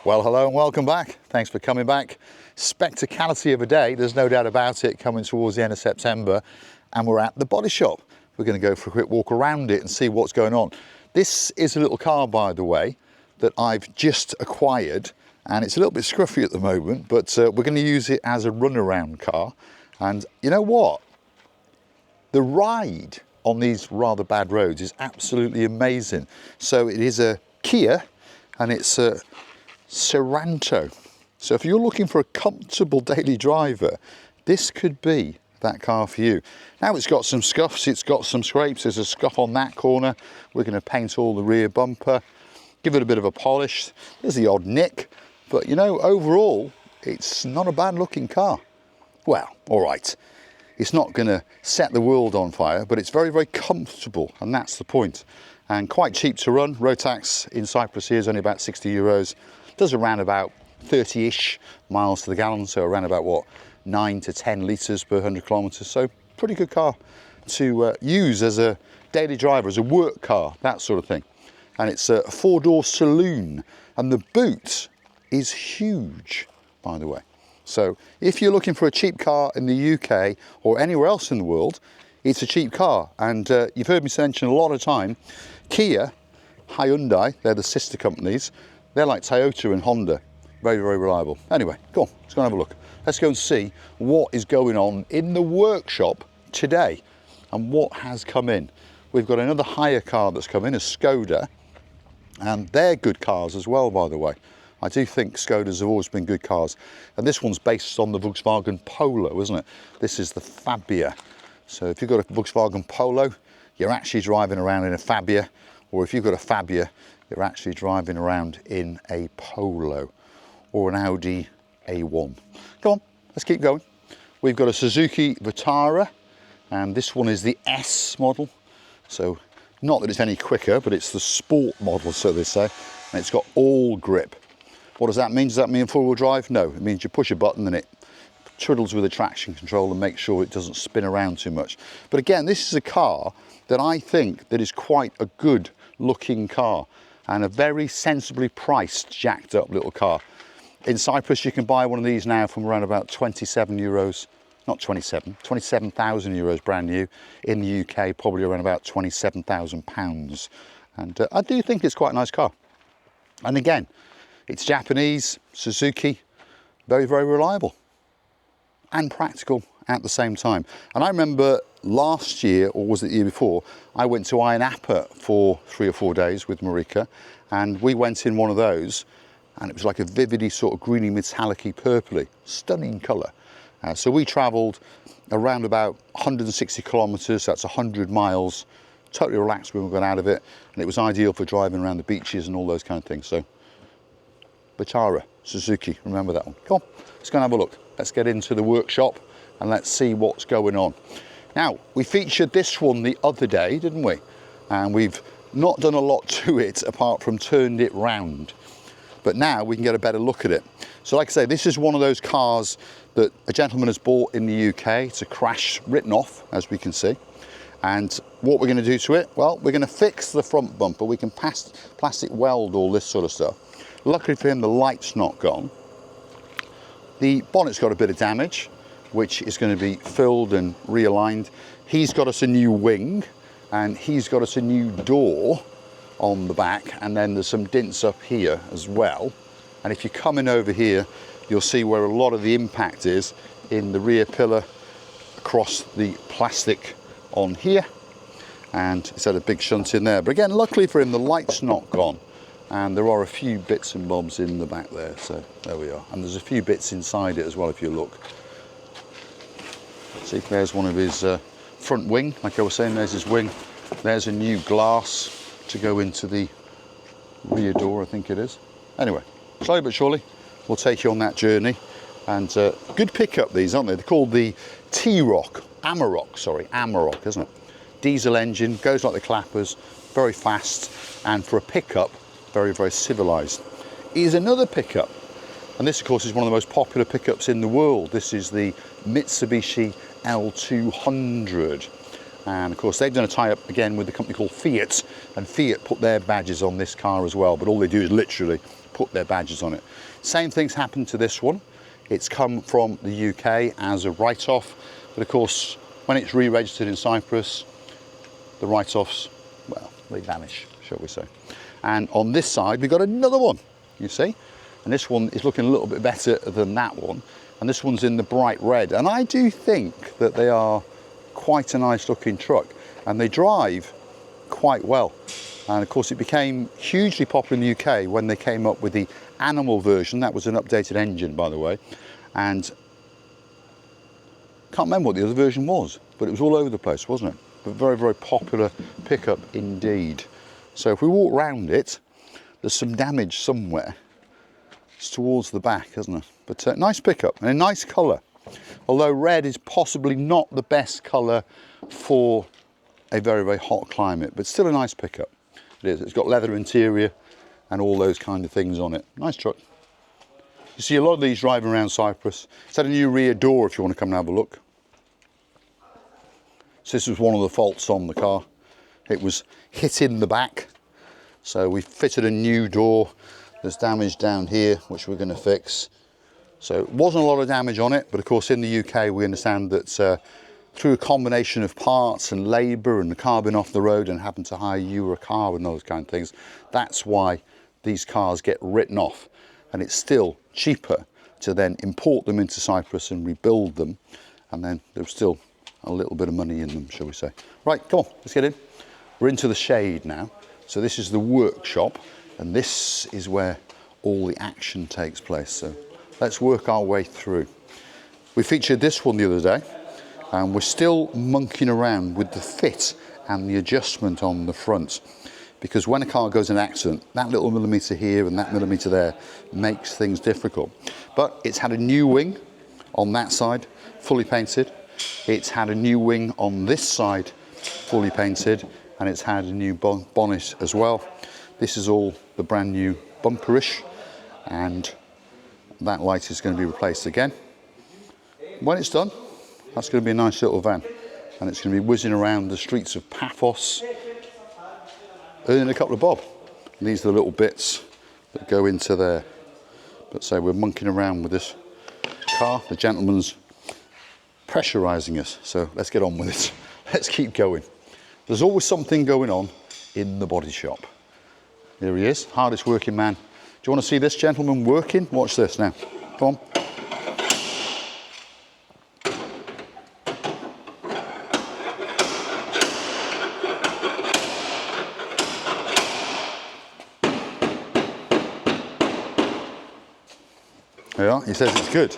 Well, hello and welcome back. Thanks for coming back. Spectacality of a day, there's no doubt about it, coming towards the end of September, and we're at the body shop. We're going to go for a quick walk around it and see what's going on. This is a little car, by the way, that I've just acquired, and it's a little bit scruffy at the moment, but we're going to use it as a runaround car. And you know what? The ride on these rather bad roads is absolutely amazing. So it is a Kia, and it's a Sorento. So if you're looking for a comfortable daily driver, this could be that car for you. Now it's got some scuffs, it's got some scrapes. There's a scuff on that corner. We're going to paint all the rear bumper, give it a bit of a polish. There's the odd nick, but you know, overall, it's not a bad looking car. Well, all right. It's not going to set the world on fire, but it's very, very comfortable, and that's the point. And quite cheap to run. Road tax in Cyprus here is only about 60 euros. Does around about 30-ish miles to the gallon, so around about what, 9 to 10 litres per 100 kilometres. So pretty good car to use as a daily driver, as a work car, that sort of thing. And it's a 4-door saloon, and the boot is huge, by the way. So if you're looking for a cheap car in the UK or anywhere else in the world, it's a cheap car. And you've heard me mention a lot of time, Kia, Hyundai, they're the sister companies. They're like Toyota and Honda, very, very reliable. Anyway, go on, let's go and have a look. Let's go and see what is going on in the workshop today and what has come in. We've got another hire car that's come in, a Skoda, and they're good cars as well, by the way. I do think Skodas have always been good cars. And this one's based on the Volkswagen Polo, isn't it? This is the Fabia. So if you've got a Volkswagen Polo, you're actually driving around in a Fabia, or if you've got a Fabia, you're actually driving around in a Polo or an Audi A1. Come on, let's keep going. We've got a Suzuki Vitara, and this one is the S model. So not that it's any quicker, but it's the sport model, so they say, and it's got all grip. What does that mean? Does that mean four-wheel drive? No, it means you push a button and it twiddles with the traction control and makes sure it doesn't spin around too much. But again, this is a car that I think that is quite a good looking car, and a very sensibly priced, jacked up little car. In Cyprus, you can buy one of these now from around about 27 euros, not 27, 27,000 euros brand new. In the UK, probably around about 27,000 pounds. And I do think it's quite a nice car. And again, it's Japanese, Suzuki, very, very reliable and practical at the same time. And I remember last year, or was it the year before, I went to Ayia Napa for 3 or 4 days with Marika, and we went in one of those, and it was like a vividly sort of greeny, metallic-y, purpley, stunning colour. So we travelled around about 160 kilometres, that's 100 miles, totally relaxed when we got out of it, and it was ideal for driving around the beaches and all those kind of things. So Vitara, Suzuki, remember that one. Come on, let's go and have a look. Let's get into the workshop and let's see what's going on. Now, we featured this one the other day, didn't we? And we've not done a lot to it apart from turned it round. But now we can get a better look at it. So like I say, this is one of those cars that a gentleman has bought in the UK. It's a crash written off, as we can see. And what we're going to do to it, well, we're going to fix the front bumper. We can plastic weld all this sort of stuff. Luckily for him, the light's not gone. The bonnet's got a bit of damage, which is going to be filled and realigned. He's got us a new wing, and he's got us a new door on the back, and then there's some dints up here as well. And if you come in over here, you'll see where a lot of the impact is in the rear pillar across the plastic on here, and it's had a big shunt in there. But again, luckily for him, the light's not gone. And there are a few bits and bobs in the back there, so there we are. And there's a few bits inside it as well if you look. See, there's one of his front wing, like I was saying, there's his wing. There's a new glass to go into the rear door, I think it is. Anyway, slowly but surely, we'll take you on that journey. And good pickup these, aren't they? They're called the T-Roc, Amarok, isn't it? Diesel engine, goes like the clappers, very fast, and for a pickup, very, very civilised. Here's another pickup, and this of course is one of the most popular pickups in the world. This is the Mitsubishi L200, And of course, they've done a tie-up again with a company called Fiat, and Fiat put their badges on this car as well, but all they do is literally put their badges on it. Same thing's happened to this one. It's come from the UK as a write-off, but of course, when it's re-registered in Cyprus, the write-offs, well, they vanish, shall we say. And on this side, we've got another one, you see? And this one is looking a little bit better than that one. And this one's in the bright red. And I do think that they are quite a nice looking truck, and they drive quite well. And of course, it became hugely popular in the UK when they came up with the Animal version. That was an updated engine, by the way. And can't remember what the other version was, but it was all over the place, wasn't it? But very, very popular pickup indeed. So if we walk round it, there's some damage somewhere. It's towards the back, isn't it? But nice pickup and a nice colour. Although red is possibly not the best colour for a very, very hot climate, but still a nice pickup. It is. It's got leather interior and all those kind of things on it. Nice truck. You see a lot of these driving around Cyprus. It's had a new rear door if you want to come and have a look. So this was one of the faults on the car. It was hit in the back. So we fitted a new door. There's damage down here, which we're going to fix. So it wasn't a lot of damage on it, but of course in the UK we understand that through a combination of parts and labour and the car being off the road and having to hire you or a car and those kind of things, that's why these cars get written off. And it's still cheaper to then import them into Cyprus and rebuild them, and then there's still a little bit of money in them, shall we say. Right, come on, let's get in. We're into the shade now. So this is the workshop, and this is where all the action takes place. So let's work our way through. We featured this one the other day, and we're still monkeying around with the fit and the adjustment on the front. Because when a car goes in an accident, that little millimetre here and that millimetre there makes things difficult. But it's had a new wing on that side, fully painted. It's had a new wing on this side, fully painted, and it's had a new bonnet as well. This is all the brand new bumperish, and that light is going to be replaced again. When it's done, that's going to be a nice little van, and it's going to be whizzing around the streets of Paphos, earning a couple of bob. And these are the little bits that go into there. But so we're monkeying around with this car. The gentleman's pressurising us, so let's get on with it. Let's keep going. There's always something going on in the body shop. Here he is, hardest working man. Do you want to see this gentleman working? Watch this now. Come on. Yeah, he says it's good.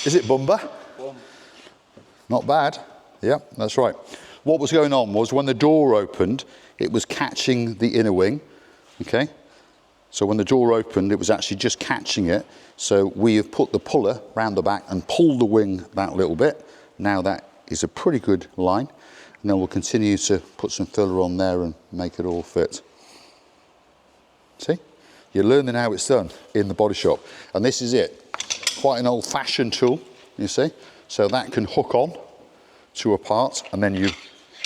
Is it Bumba? Not bad. Yeah, that's right. What was going on was when the door opened, it was catching the inner wing. Okay? So when the door opened, it was actually just catching it. So we have put the puller round the back and pulled the wing that little bit. Now that is a pretty good line. And then we'll continue to put some filler on there and make it all fit. See? You're learning how it's done in the body shop. And this is it. Quite an old-fashioned tool, you see. So that can hook on to a part, and then you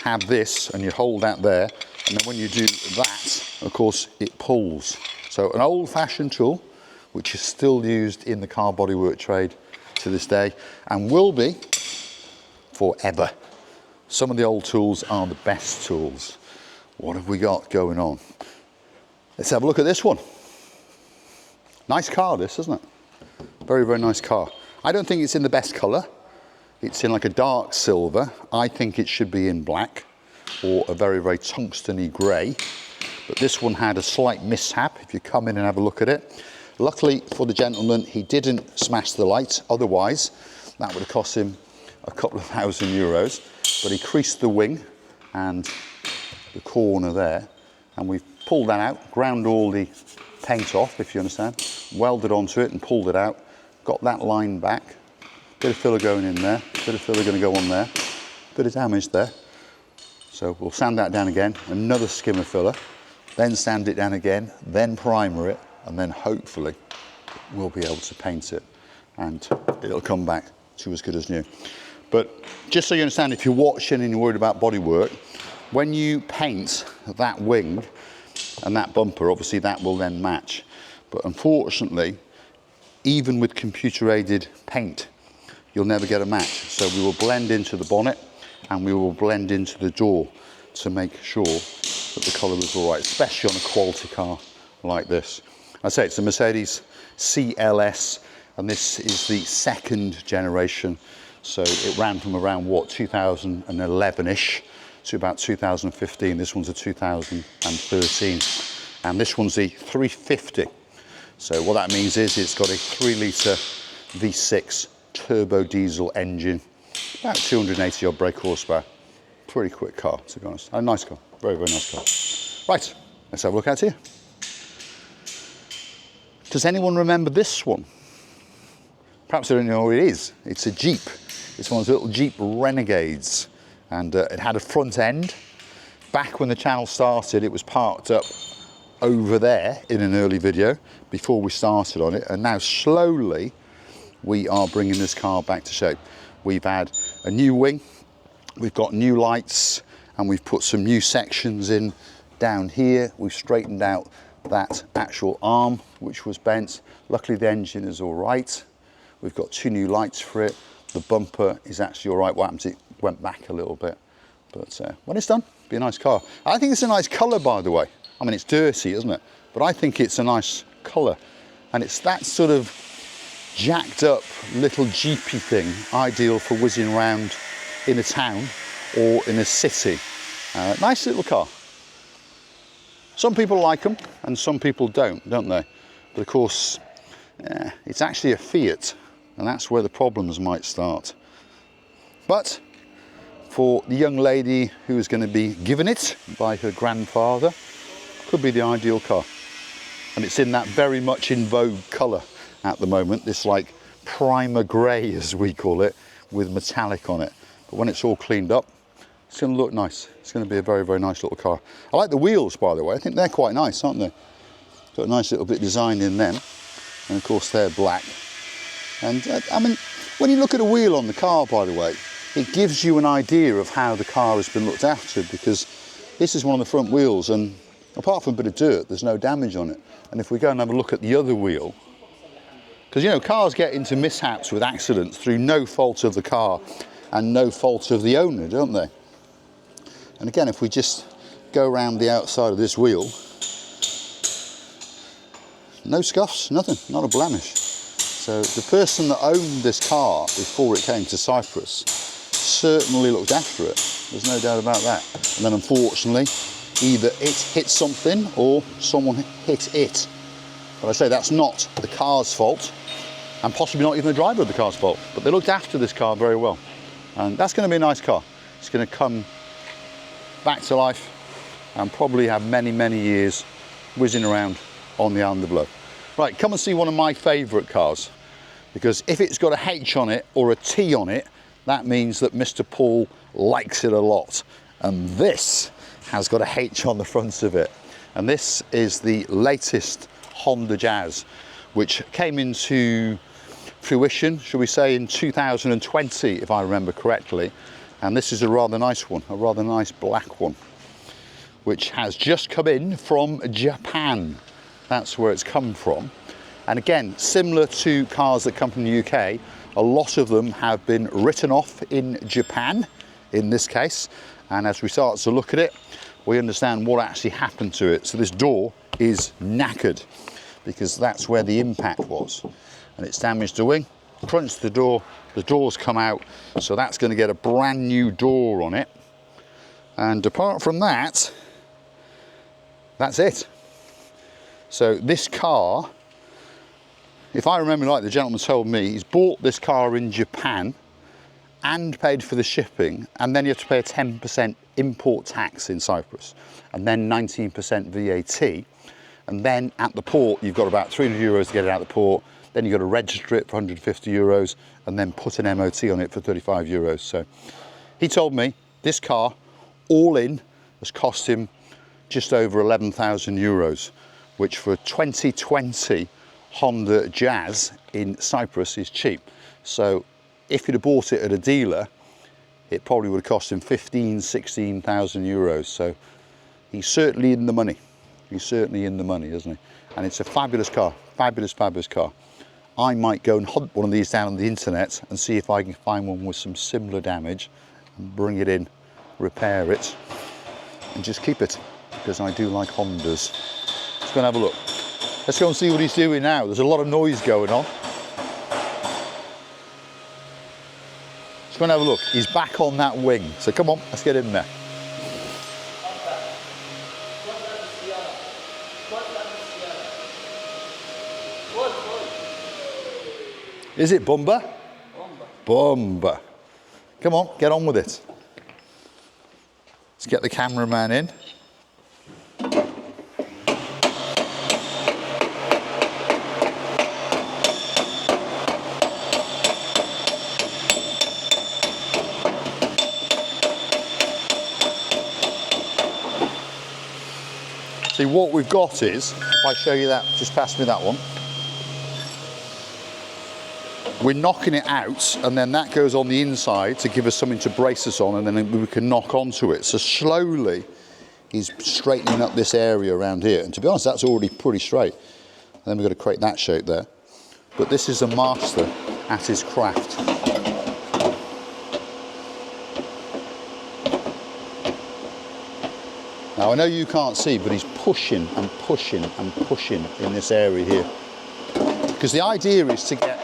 have this and you hold that there. And then when you do that, of course, it pulls. So an old-fashioned tool, which is still used in the car bodywork trade to this day, and will be forever. Some of the old tools are the best tools. What have we got going on? Let's have a look at this one. Nice car, this, isn't it? Very, very nice car. I don't think it's in the best colour. It's in like a dark silver. I think it should be in black or a very, very tungsten-y grey. But this one had a slight mishap if you come in and have a look at it. Luckily for the gentleman, he didn't smash the light. Otherwise, that would have cost him a couple of €1,000. But he creased the wing and the corner there. And we've pulled that out, ground all the paint off, if you understand, welded onto it and pulled it out, got that line back, bit of filler going in there, bit of filler going to go on there, bit of damage there. So we'll sand that down again, another skim of filler, then sand it down again, then primer it, and then hopefully we'll be able to paint it and it'll come back to as good as new. But just so you understand, if you're watching and you're worried about bodywork, when you paint that wing and that bumper, obviously that will then match. But unfortunately, even with computer-aided paint, you'll never get a match. So we will blend into the bonnet and we will blend into the door to make sure that the colour is all right, especially on a quality car like this. I say it's a Mercedes CLS, and this is the second generation. So it ran from around, what, 2011-ish to about 2015. This one's a 2013. And this one's the 350. So what that means is it's got a 3-litre V6 turbo diesel engine, about 280 odd brake horsepower. Pretty quick car, to be honest. A nice car, very, very nice car. Right, let's have a look out here. Does anyone remember this one? Perhaps they don't know what it is. It's a Jeep. It's one of those little Jeep Renegades. And it had a front end. Back when the channel started, it was parked up over there in an early video before we started on it. And now slowly, we are bringing this car back to shape. We've had a new wing, we've got new lights, and we've put some new sections in down here. We've straightened out that actual arm, which was bent. Luckily, the engine is all right. We've got 2 new lights for it. The bumper is actually all right. What happened? It went back a little bit. But when it's done, it'll be a nice car. I think it's a nice colour, by the way. I mean, it's dirty, isn't it? But I think it's a nice colour. And it's that sort of jacked up little Jeepy thing, ideal for whizzing around in a town or in a city. Nice little car. Some people like them and some people don't they? But of course, it's actually a Fiat, and that's where the problems might start. But for the young lady who is going to be given it by her grandfather, could be the ideal car. And it's in that very much in vogue colour at the moment, this like primer grey as we call it, with metallic on it. But when it's all cleaned up, it's going to look nice. It's going to be a very, very nice little car. I like the wheels, by the way. I think they're quite nice, aren't they? Got a nice little bit designed in them. And of course they're black. And I mean, when you look at a wheel on the car, by the way, it gives you an idea of how the car has been looked after, because this is one of the front wheels, and apart from a bit of dirt, there's no damage on it. And if we go and have a look at the other wheel, because you know, cars get into mishaps with accidents through no fault of the car and no fault of the owner, don't they? And again, if we just go around the outside of this wheel, no scuffs, nothing, not a blemish. So the person that owned this car before it came to Cyprus certainly looked after it. There's no doubt about that. And then unfortunately, either it hit something or someone hit it. But I say that's not the car's fault, and possibly not even the driver of the car's fault. But they looked after this car very well. And that's going to be a nice car. It's going to come back to life and probably have many, many years whizzing around on the island of Low. Right, come and see one of my favourite cars, because if it's got a H on it or a T on it, that means that Mr. Paul likes it a lot. And this has got a H on the front of it. And this is the latest Honda Jazz, which came into fruition, shall we say, in 2020, if I remember correctly. And this is a rather nice one, a rather nice black one, which has just come in from Japan. That's where it's come from. And again, similar to cars that come from the UK, a lot of them have been written off in Japan, in this case. And as we start to look at it, we understand what actually happened to it. So this door is knackered, because that's where the impact was. And it's damaged the wing, crunched the door's come out, so that's going to get a brand new door on it. And apart from that, that's it. So this car, if I remember right, the gentleman told me he's bought this car in Japan and paid for the shipping, and then you have to pay a 10% import tax in Cyprus, and then 19% VAT. And then at the port, you've got about 300 euros to get it out of the port. Then you've got to register it for 150 euros and then put an MOT on it for 35 euros. So he told me this car, all in, has cost him just over 11,000 euros, which for a 2020 Honda Jazz in Cyprus is cheap. So if you'd have bought it at a dealer, it probably would have cost him 15, 16,000 euros. So he's certainly in the money. He's certainly in the money, isn't he? And it's a fabulous car, fabulous, fabulous car. I might go and hunt one of these down on the internet and see if I can find one with some similar damage and bring it in, repair it, and just keep it, because I do like Hondas. Let's go and have a look. Let's go and see what he's doing now. There's a lot of noise going on. Let's go and have a look. He's back on that wing. So come on, let's get in there. Is it Bomba? Bomba. Come on, get on with it. Let's get the cameraman in. See, what we've got is, if I show you that, just pass me that one. We're knocking it out, and then that goes on the inside to give us something to brace us on, and then we can knock onto it. So slowly, he's straightening up this area around here. And to be honest, that's already pretty straight. And then we've got to create that shape there. But this is a master at his craft. Now, I know you can't see, but he's pushing and pushing and pushing in this area here. Because the idea is to get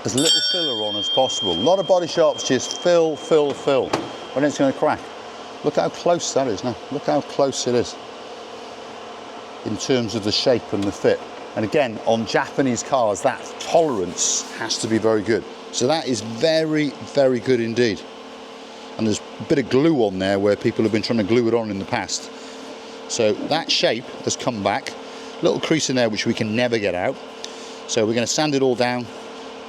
as little filler on as possible. A lot of body shops just fill, when it's going to crack. Look how close that is now. Look how close it is in terms of the shape and the fit. And again, on Japanese cars, that tolerance has to be very good. So that is very, very good indeed. And there's a bit of glue on there where people have been trying to glue it on in the past. So that shape has come back. Little crease in there which we can never get out. So we're going to sand it all down.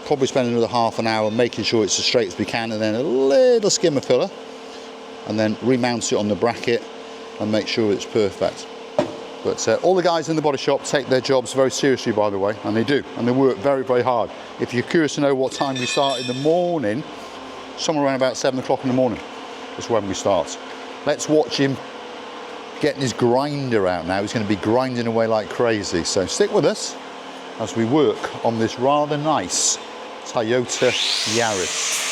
Probably spend another half an hour making sure it's as straight as we can, and then a little skim of filler, and then remount it on the bracket and make sure it's perfect. But all the guys in the body shop take their jobs very seriously, by the way, and they do, and they work very, very hard. If you're curious to know what time we start in the morning, somewhere around about 7 o'clock in the morning is when we start. Let's watch him getting his grinder out now. He's going to be grinding away like crazy, so stick with us as we work on this rather nice Toyota Yaris.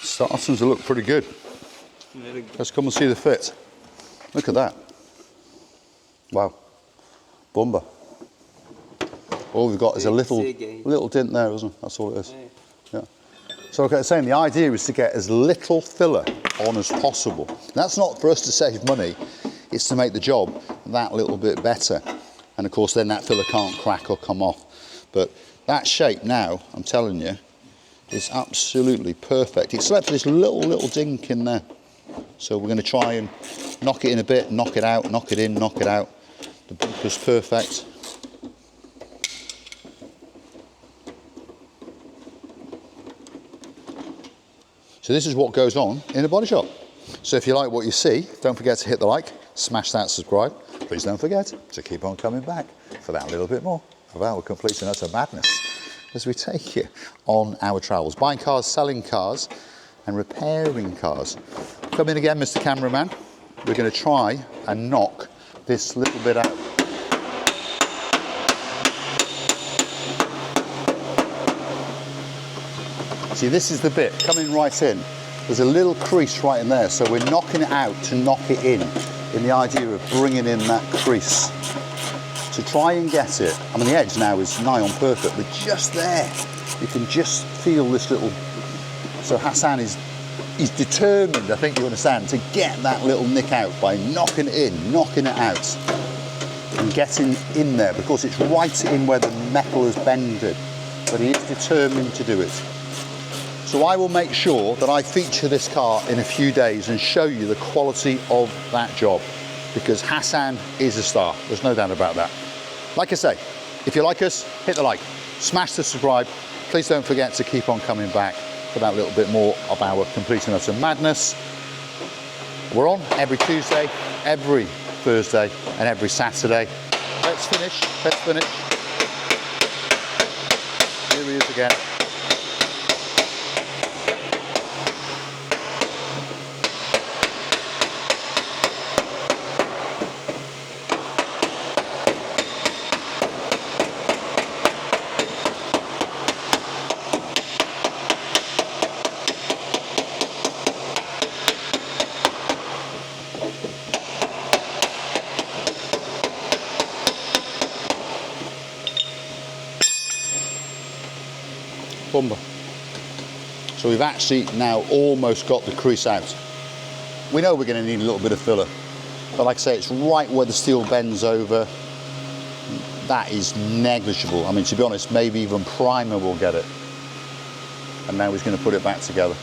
Starting to look pretty good. Very good. Let's come and see the fit. Look at that. Wow. Bomba. All we've got is a little dent there, isn't it? That's all it is. Yeah. So like I was saying, the idea is to get as little filler on as possible. That's not for us to save money, it's to make the job that little bit better. And of course then that filler can't crack or come off. But that shape now, I'm telling you, is absolutely perfect. It's left this little dink in there. So we're going to try and knock it in a bit, knock it out, knock it in, knock it out. The bumper's perfect. So this is what goes on in a body shop. So if you like what you see, don't forget to hit the like, smash that subscribe. Please don't forget to keep on coming back for that little bit more of our completion. That's a madness. as we take you on our travels, buying cars, selling cars, and repairing cars. Come in again, Mr. Cameraman. We're going to try and knock this little bit out. See, this is the bit coming right in. There's a little crease right in there, so we're knocking it out to knock it in the idea of bringing in that crease. To try and get it, I mean the edge now is nigh on perfect, but just there, you can just feel this little, so Hassan he's determined, I think you understand, to get that little nick out by knocking it in, knocking it out, and getting in there, because it's right in where the metal has bended, but he is determined to do it. So I will make sure that I feature this car in a few days and show you the quality of that job, because Hassan is a star, there's no doubt about that. Like I say, if you like us, hit the like, smash the subscribe. Please don't forget to keep on coming back for that little bit more of our Complete and Utter madness. We're on every Tuesday, every Thursday, and every Saturday. Let's finish. Here he is again. Bumper. So we've actually now almost got the crease out. We know we're going to need a little bit of filler, but like I say, it's right where the steel bends over. That is negligible. I mean, to be honest, maybe even primer will get it. And now he's going to put it back together,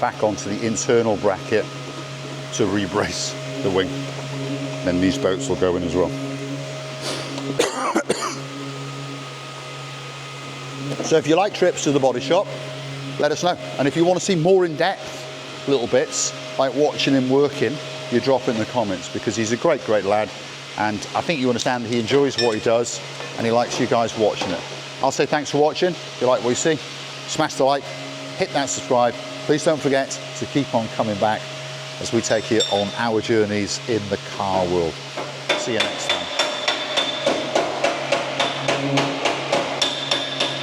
back onto the internal bracket to rebrace the wing. Then these bolts will go in as well. So if you like trips to the body shop, let us know. And if you want to see more in-depth little bits, like watching him working, you drop it in the comments, because he's a great, great lad. And I think you understand that he enjoys what he does and he likes you guys watching it. I'll say thanks for watching. If you like what you see, smash the like, hit that subscribe. Please don't forget to keep on coming back as we take you on our journeys in the car world. See you next time.